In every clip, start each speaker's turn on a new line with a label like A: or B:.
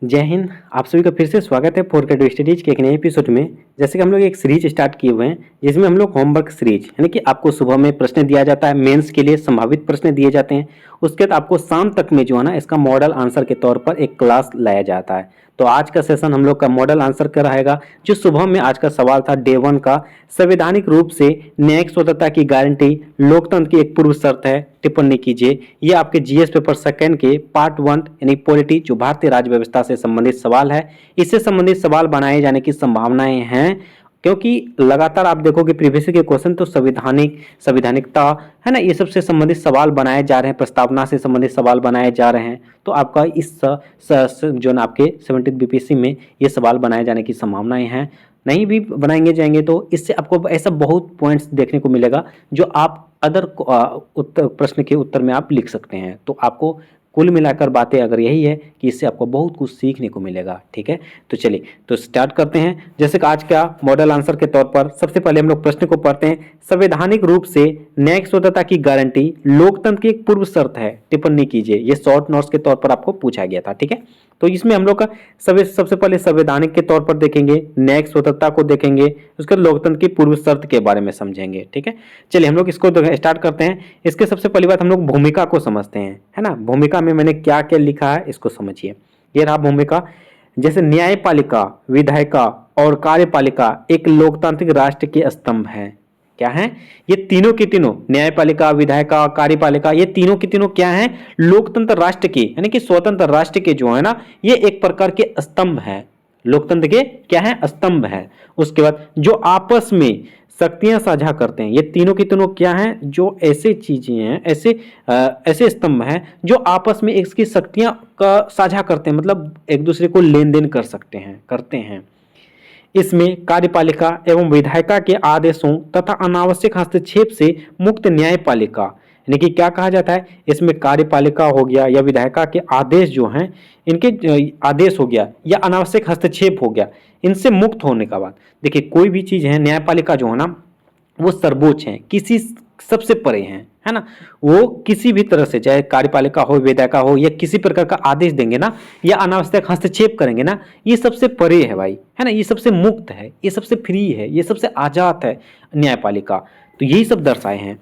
A: जय हिंद। आप सभी का फिर से स्वागत है फोर के स्टडीज के एक नए एपिसोड में। जैसे कि हम लोग एक सीरीज स्टार्ट किए हुए हैं जिसमें हम लोग होमवर्क सीरीज यानी कि आपको सुबह में प्रश्न दिया जाता है, मेंस के लिए संभावित प्रश्न दिए जाते हैं। उसके बाद आपको शाम तक में जो है ना इसका मॉडल आंसर के तौर पर एक क्लास लाया जाता है। तो आज का सेशन हम लोग का मॉडल आंसर का रहेगा। जो सुबह में आज का सवाल था डे 1 का, संवैधानिक रूप से न्यायिक स्वतंत्रता की गारंटी लोकतंत्र की एक पूर्व शर्त है, टिप्पणी कीजिए। ये आपके जीएस पेपर सेकंड के पार्ट 1 यानी पॉलिटी जो भारतीय राज्य व्यवस्था से संबंधित सवाल है, इससे संबंधित सवाल बनाए जाने की संभावनाएं हैं। क्योंकि लगातार आप देखोगे प्रीवियस के क्वेश्चन तो संविधानिकता है ना, ये सबसे संबंधित सवाल बनाए जा रहे हैं, प्रस्तावना से संबंधित सवाल बनाए जा रहे हैं। तो आपका इस जो ना आपके 17 बीपीएससी में ये सवाल बनाए जाने की संभावनाएं हैं। नहीं भी बनाएंगे जाएंगे तो इससे आपको ऐसा बहुत पॉइंट्स देखने को मिलेगा जो आप अदर उत्तर प्रश्न के उत्तर में आप लिख सकते हैं। तो आपको कुल मिलाकर बातें अगर यही है कि इससे आपको बहुत कुछ सीखने को मिलेगा। ठीक है, तो चलिए तो स्टार्ट करते हैं। जैसे कि आज का मॉडल आंसर के तौर पर सबसे पहले हम लोग प्रश्न को पढ़ते हैं। संवैधानिक रूप से न्यायिक स्वतंत्रता की गारंटी लोकतंत्र की एक पूर्व शर्त है, टिप्पणी कीजिए। ये शॉर्ट नोट्स के तौर पर आपको पूछा गया था। ठीक है, तो इसमें हम लोग का सबसे पहले संवैधानिक के तौर पर देखेंगे, न्यायिक स्वतंत्रता को देखेंगे, उसके लोकतंत्र की पूर्व शर्त के बारे में समझेंगे। ठीक है, चलिए हम लोग इसको स्टार्ट करते हैं। इसके सबसे पहली बात हम लोग भूमिका को समझते हैं, है ना। भूमिका में मैंने क्या क्या लिखा है इसको समझिए। ये रहा भूमिका। जैसे न्यायपालिका, विधायिका और कार्यपालिका एक लोकतांत्रिक राष्ट्र के स्तंभ हैं। क्या है? ये तीनों की तीनों, न्यायपालिका, विधायिका, कार्यपालिका, ये तीनों की तीनों क्या हैं? लोकतंत्र राष्ट्र के यानी कि स्वतंत्र राष्ट्र के जो है ना, ये एक प्रकार के स्तंभ हैं। लोकतंत्र के क्या है? स्तंभ है। उसके बाद जो आपस में शक्तियां साझा करते हैं, ये तीनों की तीनों क्या हैं? जो ऐसे चीजें हैं, ऐसे स्तंभ हैं जो आपस में इसकी शक्तियां का साझा करते हैं, मतलब एक दूसरे को लेन देन कर सकते हैं, करते हैं। इसमें कार्यपालिका एवं विधायिका के आदेशों तथा अनावश्यक हस्तक्षेप से मुक्त न्यायपालिका, यानी कि क्या कहा जाता है, इसमें कार्यपालिका हो गया या विधायिका के आदेश जो हैं, इनके आदेश हो गया या अनावश्यक हस्तक्षेप हो गया, इनसे मुक्त होने का बाद देखिए कोई भी चीज है, न्यायपालिका जो है ना वो सर्वोच्च है, किसी सबसे परे है ना। वो किसी भी तरह से, चाहे कार्यपालिका हो, विधायिका हो, या किसी प्रकार का आदेश देंगे ना या अनावश्यक हस्तक्षेप करेंगे ना, ये सबसे परे है भाई, है ना। ये सबसे मुक्त है, ये सबसे फ्री है, ये सबसे आजाद है न्यायपालिका। तो यही सब दर्शाए हैं।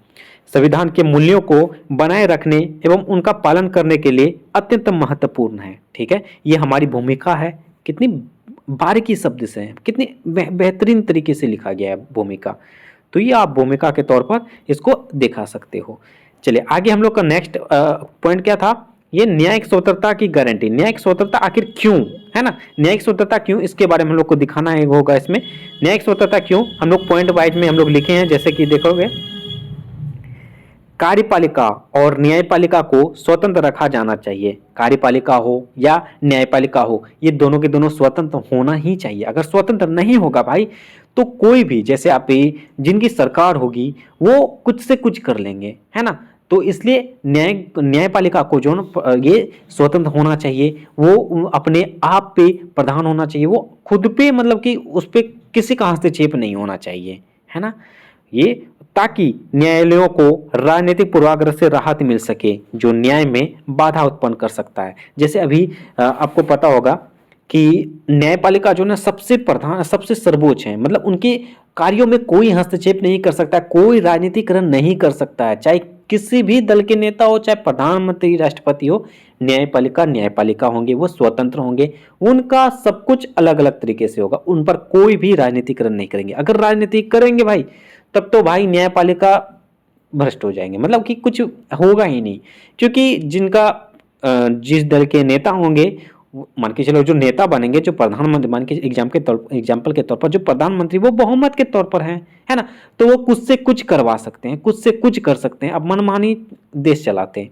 A: संविधान के मूल्यों को बनाए रखने एवं उनका पालन करने के लिए अत्यंत महत्वपूर्ण है। ठीक है, ये हमारी भूमिका है। कितनी बारीकी शब्द से है, कितनी बेहतरीन तरीके से लिखा गया है भूमिका। तो ये आप भूमिका के तौर पर इसको दिखा सकते हो। चलिए आगे हम लोग का नेक्स्ट पॉइंट क्या था? ये न्यायिक स्वतंत्रता की गारंटी। न्यायिक स्वतंत्रता आखिर क्यों, है ना, न्यायिक स्वतंत्रता क्यों, इसके बारे में हम लोग को दिखाना है होगा। इसमें न्यायिक स्वतंत्रता क्यों हम लोग पॉइंट वाइज में हम लोग लिखे हैं। जैसे कि देखोगे, कार्यपालिका और न्यायपालिका को स्वतंत्र रखा जाना चाहिए। कार्यपालिका हो या न्यायपालिका हो, ये दोनों के दोनों स्वतंत्र होना ही चाहिए। अगर स्वतंत्र नहीं होगा भाई तो कोई भी, जैसे आप जिनकी सरकार होगी वो कुछ से कुछ कर लेंगे, है ना। तो इसलिए न्यायपालिका को जो ये स्वतंत्र होना चाहिए, वो अपने आप पे प्रधान होना चाहिए, वो खुद पे, मतलब कि उस पर किसी का हस्तक्षेप नहीं होना चाहिए, है ना। ये ताकि न्यायालयों को राजनीतिक पूर्वाग्रह से राहत मिल सके जो न्याय में बाधा उत्पन्न कर सकता है। जैसे अभी आपको पता होगा कि न्यायपालिका जो ना सबसे प्रधान, सबसे सर्वोच्च है, मतलब उनके कार्यों में कोई हस्तक्षेप नहीं कर सकता, कोई राजनीतिकरण नहीं कर सकता है, चाहे किसी भी दल के नेता हो, चाहे प्रधानमंत्री, राष्ट्रपति हो। न्यायपालिका होंगे, वो स्वतंत्र होंगे, उनका सब कुछ अलग अलग तरीके से होगा, उन पर कोई भी राजनीतिकरण नहीं करेंगे। अगर राजनीति करेंगे भाई तब तो भाई न्यायपालिका भ्रष्ट हो जाएंगे, मतलब कि कुछ होगा ही नहीं। क्योंकि जिनका जिस दल के नेता होंगे, मान के चलो जो नेता बनेंगे, जो प्रधानमंत्री, मान के एग्जाम्पल के तौर पर जो प्रधानमंत्री वो बहुमत के तौर पर है ना, तो वो कुछ से कुछ करवा सकते हैं, कुछ से कुछ कर सकते हैं, अब मनमानी देश चलाते हैं।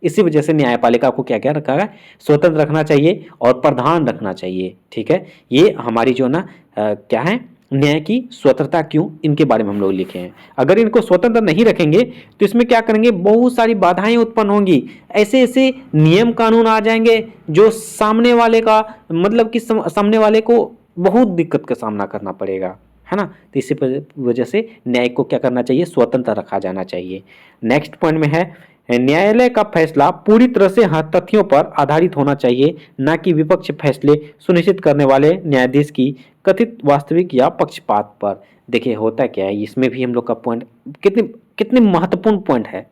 A: इसी वजह से न्यायपालिका को क्या क्या रखा है? स्वतंत्र रखना चाहिए और प्रधान रखना चाहिए। ठीक है, ये हमारी जो ना क्या है, न्याय की स्वतंत्रता क्यों, इनके बारे में हम लोग लिखे हैं। अगर इनको स्वतंत्र नहीं रखेंगे तो इसमें क्या करेंगे, बहुत सारी बाधाएं उत्पन्न होंगी, ऐसे ऐसे नियम कानून आ जाएंगे जो सामने वाले का, मतलब कि सामने वाले को बहुत दिक्कत का सामना करना पड़ेगा, है ना। तो इसी वजह से न्याय को क्या करना चाहिए, स्वतंत्र रखा जाना चाहिए। नेक्स्ट पॉइंट में है न्यायालय का फैसला पूरी तरह से तथ्यों पर आधारित होना चाहिए, न कि विपक्ष फैसले सुनिश्चित करने वाले न्यायाधीश की कथित वास्तविक या पक्षपात पर। देखिए होता क्या है, इसमें भी हम लोग का पॉइंट कितनी कितनी महत्वपूर्ण पॉइंट है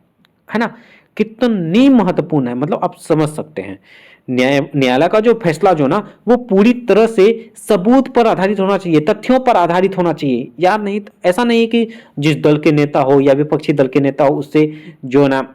A: ना, कितनी महत्वपूर्ण है, मतलब आप समझ सकते हैं। न्यायालय का जो फैसला जो ना वो पूरी तरह से सबूत पर आधारित होना चाहिए, तथ्यों पर आधारित होना चाहिए यार। नहीं ऐसा नहीं कि जिस दल के नेता हो या विपक्षी दल के नेता हो उससे जो ना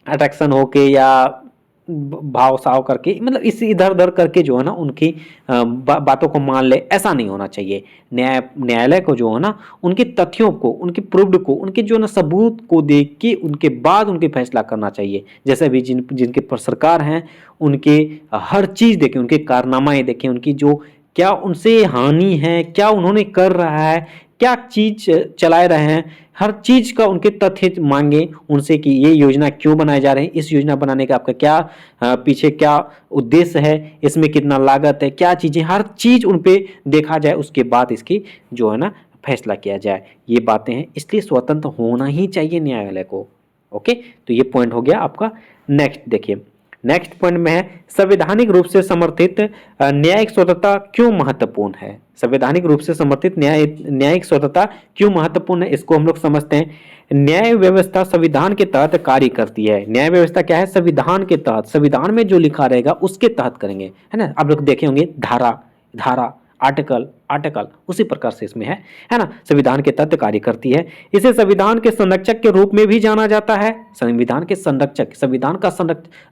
A: अट्रैक्शन होके या भाव साव करके, मतलब इस इधर उधर करके जो है ना उनकी बातों को मान ले, ऐसा नहीं होना चाहिए। न्यायालय को जो है ना उनके तथ्यों को, उनके प्रूव्ड को, उनके जो ना सबूत को देख के उनके बाद उनके फैसला करना चाहिए। जैसे अभी जिनके पर सरकार हैं उनके हर चीज देखें, उनके कारनामाएं देखें, उनकी जो क्या उनसे हानि है, क्या उन्होंने कर रहा है, क्या चीज चलाए रहे हैं, हर चीज का उनके तथ्य मांगे उनसे कि ये योजना क्यों बनाए जा रहे हैं, इस योजना बनाने का आपका क्या पीछे क्या उद्देश्य है, इसमें कितना लागत है, क्या चीजें, हर चीज उन पे देखा जाए, उसके बाद इसकी जो है ना फैसला किया जाए। ये बातें हैं, इसलिए स्वतंत्र होना ही चाहिए न्यायालय को। ओके, तो ये पॉइंट हो गया आपका। नेक्स्ट देखिए, नेक्स्ट पॉइंट में है संवैधानिक रूप से समर्थित न्यायिक स्वतंत्रता क्यों महत्वपूर्ण है। संवैधानिक रूप से समर्थित न्यायिक स्वतंत्रता क्यों महत्वपूर्ण है, इसको हम लोग समझते हैं। न्याय व्यवस्था संविधान के तहत कार्य करती है। न्याय व्यवस्था क्या है, संविधान के तहत, संविधान में जो लिखा रहेगा उसके तहत करेंगे, है ना। आप लोग देखे होंगे धारा धारा, आर्टिकल आर्टिकल, उसी प्रकार से इसमें है ना, संविधान के तहत कार्य करती है। इसे संविधान के संरक्षक के रूप में भी जाना जाता है। संविधान के संरक्षक, संविधान का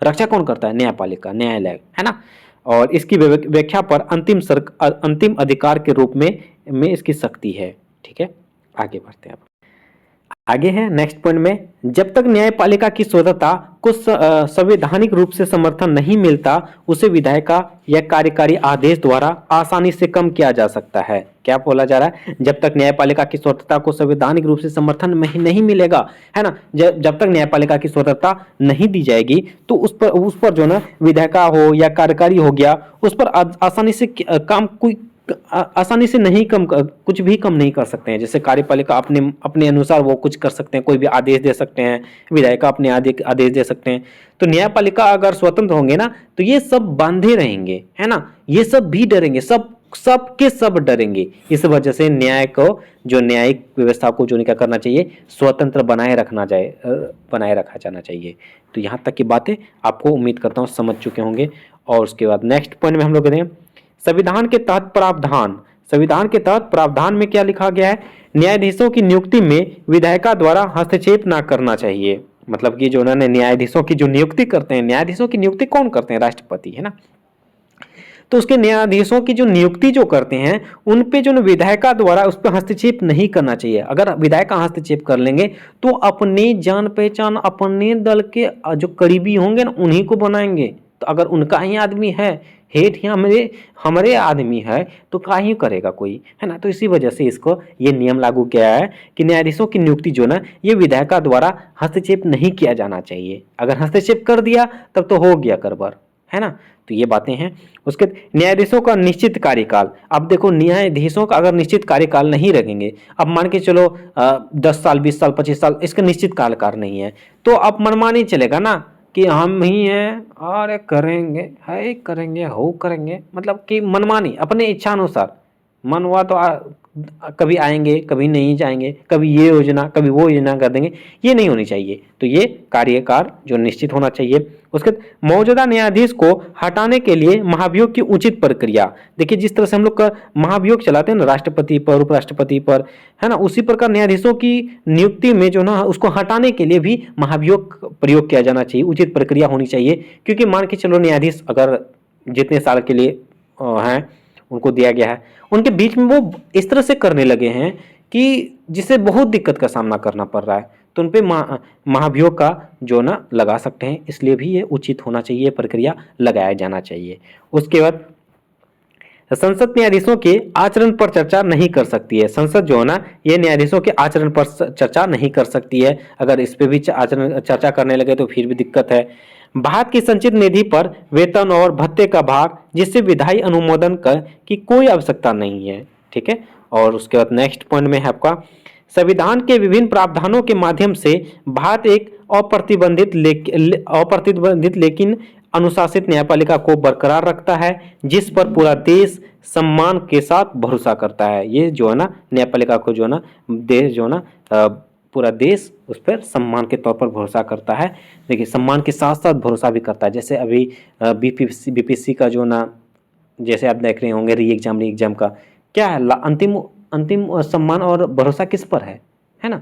A: रक्षा कौन करता है, न्यायपालिका, न्यायालय, है ना। और इसकी व्याख्या पर अंतिम अधिकार के रूप में इसकी शक्ति है। ठीक है, आगे बढ़ते हैं। आगे है नेक्स्ट पॉइंट में, जब तक न्यायपालिका की स्वतंत्रता को संवैधानिक रूप से समर्थन नहीं मिलता उसे विधायिका या कार्यकारी आदेश द्वारा आसानी से कम किया जा सकता है। क्या बोला जा रहा है, जब तक न्यायपालिका की स्वतंत्रता को संवैधानिक रूप से समर्थन नहीं मिलेगा, है ना, जब तक न्यायपालिका की स्वतंत्रता नहीं दी जाएगी तो उस पर जो ना विधायिका हो या कार्यकारी हो गया, उस पर आसानी से काम कोई आसानी से नहीं कुछ भी कम नहीं कर सकते हैं। जैसे कार्यपालिका अपने अनुसार वो कुछ कर सकते हैं, कोई भी आदेश दे सकते हैं, विधायिका अपने आदेश दे सकते हैं। तो न्यायपालिका अगर स्वतंत्र होंगे ना तो ये सब बांधे रहेंगे, है ना, ये सब भी डरेंगे, सब डरेंगे। इस वजह से न्याय को, जो न्यायिक व्यवस्था को जो क्या करना चाहिए, स्वतंत्र बनाए रखा जाना चाहिए। तो यहाँ तक की बातें आपको उम्मीद करता हूँ समझ चुके होंगे। और उसके बाद नेक्स्ट पॉइंट में हम लोग कहते हैं संविधान के तहत प्रावधान। संविधान के तहत प्रावधान में क्या लिखा गया है, न्यायाधीशों की नियुक्ति में विधायिका द्वारा हस्तक्षेप ना करना चाहिए। मतलब कि जो उन्होंने न्यायाधीशों की जो नियुक्ति करते हैं, न्यायाधीशों की नियुक्ति कौन करते हैं, राष्ट्रपति, है ना। तो उसके न्यायाधीशों की जो नियुक्ति जो करते हैं उन पे जो विधायिका द्वारा उस पर हस्तक्षेप नहीं करना चाहिए। अगर विधायिका हस्तक्षेप कर लेंगे तो अपने जान पहचान, अपने दल के जो करीबी होंगे ना उन्हीं को बनाएंगे। तो अगर उनका ही आदमी है, हेड ही हमारे आदमी है तो का ही करेगा कोई, है ना। तो इसी वजह से इसको ये नियम लागू किया है कि न्यायाधीशों की नियुक्ति जो ना ये विधायिका द्वारा हस्तक्षेप नहीं किया जाना चाहिए। अगर हस्तक्षेप कर दिया तब तो हो गया गड़बड़, है ना। तो ये बातें हैं। उसके न्यायाधीशों का निश्चित कार्यकाल, अब देखो न्यायाधीशों का अगर निश्चित कार्यकाल नहीं रखेंगे, अब मान के चलो 10 साल 20 साल 25 साल इसका निश्चित कार्यकाल नहीं है, तो अब मनमानी चलेगा ना कि हम ही हैं और करेंगे, है करेंगे, हो करेंगे, मतलब कि मनमानी, अपने इच्छानुसार मन हुआ तो कभी आएंगे, कभी नहीं जाएंगे, कभी ये योजना कभी वो योजना कर देंगे, ये नहीं होनी चाहिए। तो ये कार्यकाल जो निश्चित होना चाहिए। उसके मौजूदा न्यायाधीश को हटाने के लिए महाभियोग की उचित प्रक्रिया, देखिए जिस तरह से हम लोग का महाभियोग चलाते हैं ना राष्ट्रपति पर, उपराष्ट्रपति पर, है ना, उसी प्रकार न्यायाधीशों की नियुक्ति में जो ना उसको हटाने के लिए भी महाभियोग प्रयोग किया जाना चाहिए, उचित प्रक्रिया होनी चाहिए। क्योंकि मान के चलो न्यायाधीश अगर जितने साल के लिए हैं उनको दिया गया है, उनके बीच में वो इस तरह से करने लगे हैं कि जिससे बहुत दिक्कत का सामना करना पड़ रहा है, तो उन पे महाभियोग का जो ना लगा सकते हैं। इसलिए भी ये उचित होना चाहिए, प्रक्रिया लगाया जाना चाहिए। उसके बाद संसद न्यायाधीशों के आचरण पर चर्चा नहीं कर सकती है। संसद जो है ना ये न्यायाधीशों के आचरण पर चर्चा नहीं कर सकती है। अगर इस पे भी आचरण चर्चा करने लगे तो फिर भी दिक्कत है। भारत की संचित निधि पर वेतन और भत्ते का भाग जिससे विधायी अनुमोदन की कोई आवश्यकता नहीं है। ठीक है। और उसके बाद नेक्स्ट पॉइंट में है आपका संविधान के विभिन्न प्रावधानों के माध्यम से भारत एक अप्रतिबंधित लेकिन अनुशासित न्यायपालिका को बरकरार रखता है, जिस पर पूरा देश सम्मान के साथ भरोसा करता है। ये जो है ना न्यायपालिका को जो है ना देश जो है ना पूरा देश उस पर सम्मान के तौर पर भरोसा करता है। देखिए सम्मान के साथ साथ भरोसा भी करता है। जैसे अभी बीपीएससी का जो ना जैसे आप देख रहे होंगे री एग्जाम का क्या है, अंतिम सम्मान और भरोसा किस पर है ना,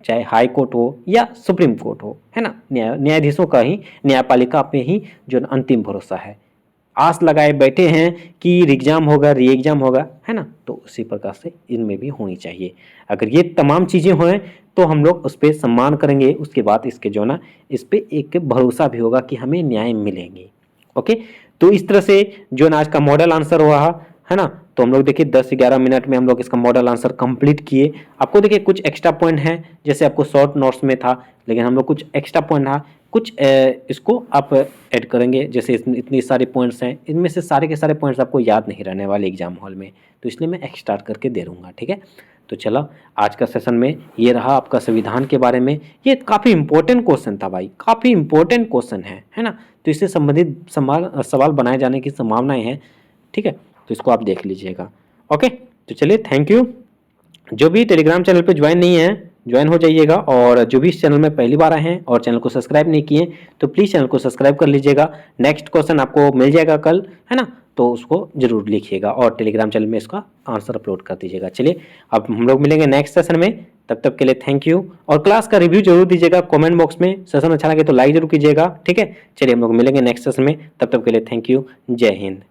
A: चाहे हाई कोर्ट हो या सुप्रीम कोर्ट हो, है ना, न्यायाधीशों का ही, न्यायपालिका पे ही जो अंतिम भरोसा है। आस लगाए बैठे हैं कि एग्जाम होगा, री एग्जाम होगा, है ना, तो उसी प्रकार से इनमें भी होनी चाहिए। अगर ये तमाम चीज़ें हों तो हम लोग उस पर सम्मान करेंगे, उसके बाद इसके जो ना इस पर एक भरोसा भी होगा कि हमें न्याय मिलेंगे। ओके, तो इस तरह से जो ना आज का मॉडल आंसर हुआ है ना, तो हम लोग देखिए 10 से 11 मिनट में हम लोग इसका मॉडल आंसर कंप्लीट किए। आपको देखिए कुछ एक्स्ट्रा पॉइंट हैं, जैसे आपको शॉर्ट नोट्स में था, लेकिन हम लोग कुछ एक्स्ट्रा पॉइंट था, कुछ इसको आप ऐड करेंगे। जैसे इतनी सारे पॉइंट्स हैं, इनमें से सारे के सारे पॉइंट्स आपको याद नहीं रहने वाले एग्जाम हॉल में, तो इसलिए मैं एक्स्ट्रा करके दे दूँगा। ठीक है, तो चलो आज का सेशन में ये रहा आपका संविधान के बारे में। ये काफ़ी इंपॉर्टेंट क्वेश्चन था भाई, काफ़ी इंपॉर्टेंट क्वेश्चन है ना, तो इससे संबंधित सवाल बनाए जाने की संभावनाएं हैं। ठीक है, तो इसको आप देख लीजिएगा। ओके, तो चलिए थैंक यू। जो भी टेलीग्राम चैनल पे ज्वाइन नहीं है ज्वाइन हो जाइएगा, और जो भी इस चैनल में पहली बार आए हैं और चैनल को सब्सक्राइब नहीं किए तो प्लीज़ चैनल को सब्सक्राइब कर लीजिएगा। नेक्स्ट क्वेश्चन आपको मिल जाएगा कल, है ना, तो उसको जरूर लिखिएगा और टेलीग्राम चैनल में इसका आंसर अपलोड कर दीजिएगा। चलिए अब हम लोग मिलेंगे नेक्स्ट सेशन में, तब तक के लिए थैंक यू। और क्लास का रिव्यू जरूर दीजिएगा कमेंट बॉक्स में। सेशन अच्छा लगे तो लाइक जरूर कीजिएगा। ठीक है, चलिए हम लोग मिलेंगे नेक्स्ट सेशन में, तब तक के लिए थैंक यू। जय हिंद।